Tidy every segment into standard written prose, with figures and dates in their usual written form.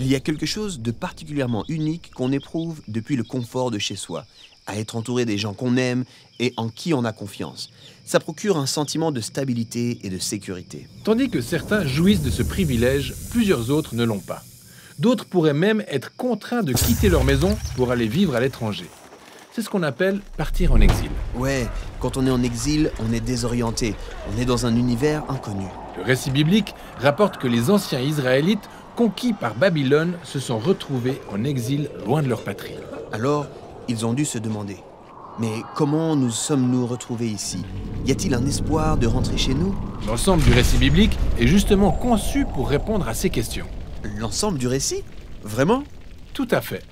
Il y a quelque chose de particulièrement unique qu'on éprouve depuis le confort de chez soi, à être entouré des gens qu'on aime et en qui on a confiance. Ça procure un sentiment de stabilité et de sécurité. Tandis que certains jouissent de ce privilège, plusieurs autres ne l'ont pas. D'autres pourraient même être contraints de quitter leur maison pour aller vivre à l'étranger. C'est ce qu'on appelle partir en exil. Ouais, quand on est en exil, on est désorienté, on est dans un univers inconnu. Le récit biblique rapporte que les anciens Israélites, conquis par Babylone, se sont retrouvés en exil loin de leur patrie. Alors, ils ont dû se demander, mais comment nous sommes-nous retrouvés ici? Y a-t-il un espoir de rentrer chez nous? L'ensemble du récit biblique est justement conçu pour répondre à ces questions. L'ensemble du récit? Vraiment? Tout à fait.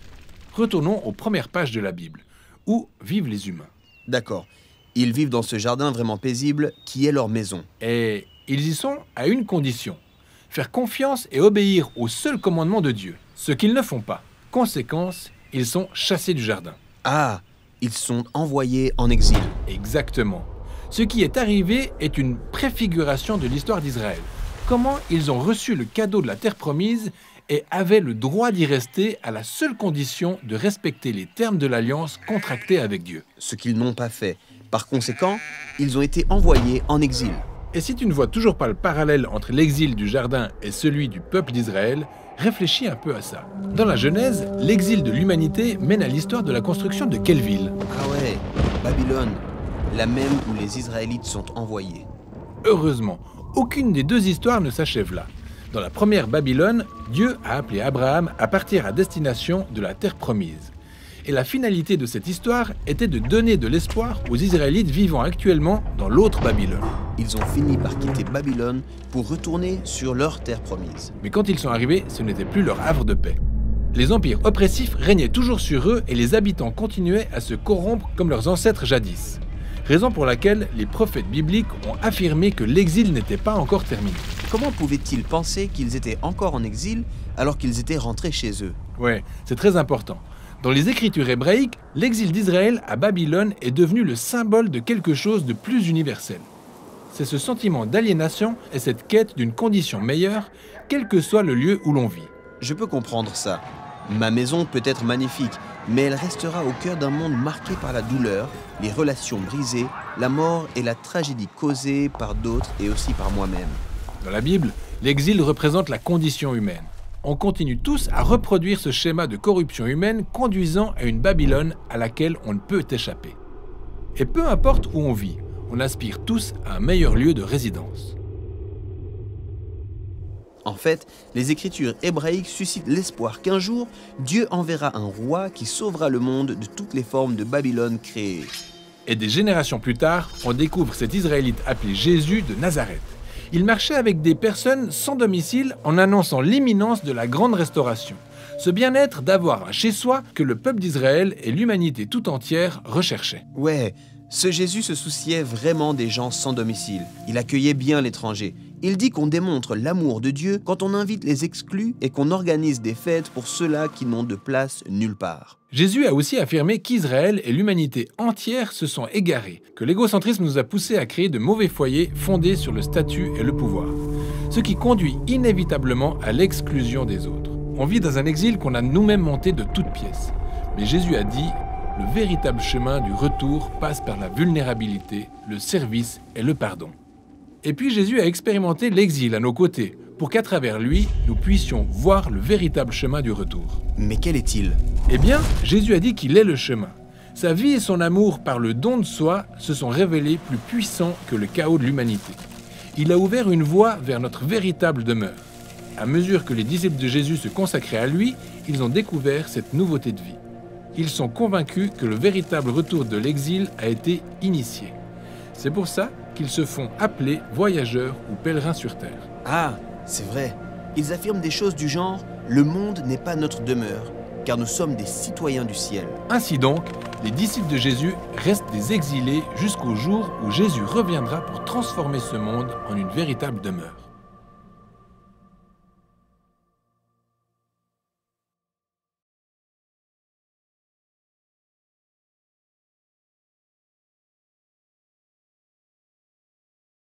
Retournons aux premières pages de la Bible. Où vivent les humains? D'accord. Ils vivent dans ce jardin vraiment paisible qui est leur maison. Et ils y sont à une condition: faire confiance et obéir au seul commandement de Dieu, ce qu'ils ne font pas. Conséquence, ils sont chassés du jardin. Ah, ils sont envoyés en exil. Exactement. Ce qui est arrivé est une préfiguration de l'histoire d'Israël. Comment ils ont reçu le cadeau de la terre promise et avaient le droit d'y rester à la seule condition de respecter les termes de l'alliance contractée avec Dieu. Ce qu'ils n'ont pas fait. Par conséquent, ils ont été envoyés en exil. Et si tu ne vois toujours pas le parallèle entre l'exil du jardin et celui du peuple d'Israël, réfléchis un peu à ça. Dans la Genèse, l'exil de l'humanité mène à l'histoire de la construction de quelle ville? Ah ouais, Babylone, la même où les Israélites sont envoyés. Heureusement, aucune des deux histoires ne s'achève là. Dans la première Babylone, Dieu a appelé Abraham à partir à destination de la terre promise. Et la finalité de cette histoire était de donner de l'espoir aux Israélites vivant actuellement dans l'autre Babylone. Ils ont fini par quitter Babylone pour retourner sur leur terre promise. Mais quand ils sont arrivés, ce n'était plus leur havre de paix. Les empires oppressifs régnaient toujours sur eux et les habitants continuaient à se corrompre comme leurs ancêtres jadis. Raison pour laquelle les prophètes bibliques ont affirmé que l'exil n'était pas encore terminé. Comment pouvaient-ils penser qu'ils étaient encore en exil alors qu'ils étaient rentrés chez eux? Ouais, c'est très important. Dans les écritures hébraïques, l'exil d'Israël à Babylone est devenu le symbole de quelque chose de plus universel. C'est ce sentiment d'aliénation et cette quête d'une condition meilleure, quel que soit le lieu où l'on vit. Je peux comprendre ça. Ma maison peut être magnifique, mais elle restera au cœur d'un monde marqué par la douleur, les relations brisées, la mort et la tragédie causée par d'autres et aussi par moi-même. Dans la Bible, l'exil représente la condition humaine. On continue tous à reproduire ce schéma de corruption humaine conduisant à une Babylone à laquelle on ne peut échapper. Et peu importe où on vit, on aspire tous à un meilleur lieu de résidence. En fait, les écritures hébraïques suscitent l'espoir qu'un jour, Dieu enverra un roi qui sauvera le monde de toutes les formes de Babylone créées. Et des générations plus tard, on découvre cet Israélite appelé Jésus de Nazareth. Il marchait avec des personnes sans domicile en annonçant l'imminence de la grande restauration. Ce bien-être d'avoir un chez-soi que le peuple d'Israël et l'humanité tout entière recherchaient. Ouais, ce Jésus se souciait vraiment des gens sans domicile. Il accueillait bien l'étranger. Il dit qu'on démontre l'amour de Dieu quand on invite les exclus et qu'on organise des fêtes pour ceux-là qui n'ont de place nulle part. Jésus a aussi affirmé qu'Israël et l'humanité entière se sont égarés, que l'égocentrisme nous a poussés à créer de mauvais foyers fondés sur le statut et le pouvoir, ce qui conduit inévitablement à l'exclusion des autres. On vit dans un exil qu'on a nous-mêmes monté de toutes pièces. Mais Jésus a dit: le véritable chemin du retour passe par la vulnérabilité, le service et le pardon. Et puis Jésus a expérimenté l'exil à nos côtés, pour qu'à travers lui, nous puissions voir le véritable chemin du retour. Mais quel est-il? Eh bien, Jésus a dit qu'il est le chemin. Sa vie et son amour par le don de soi se sont révélés plus puissants que le chaos de l'humanité. Il a ouvert une voie vers notre véritable demeure. À mesure que les disciples de Jésus se consacraient à lui, ils ont découvert cette nouveauté de vie. Ils sont convaincus que le véritable retour de l'exil a été initié. C'est pour ça qu'ils se font appeler voyageurs ou pèlerins sur terre. Ah, c'est vrai. Ils affirment des choses du genre « Le monde n'est pas notre demeure, car nous sommes des citoyens du ciel ». Ainsi donc, les disciples de Jésus restent des exilés jusqu'au jour où Jésus reviendra pour transformer ce monde en une véritable demeure.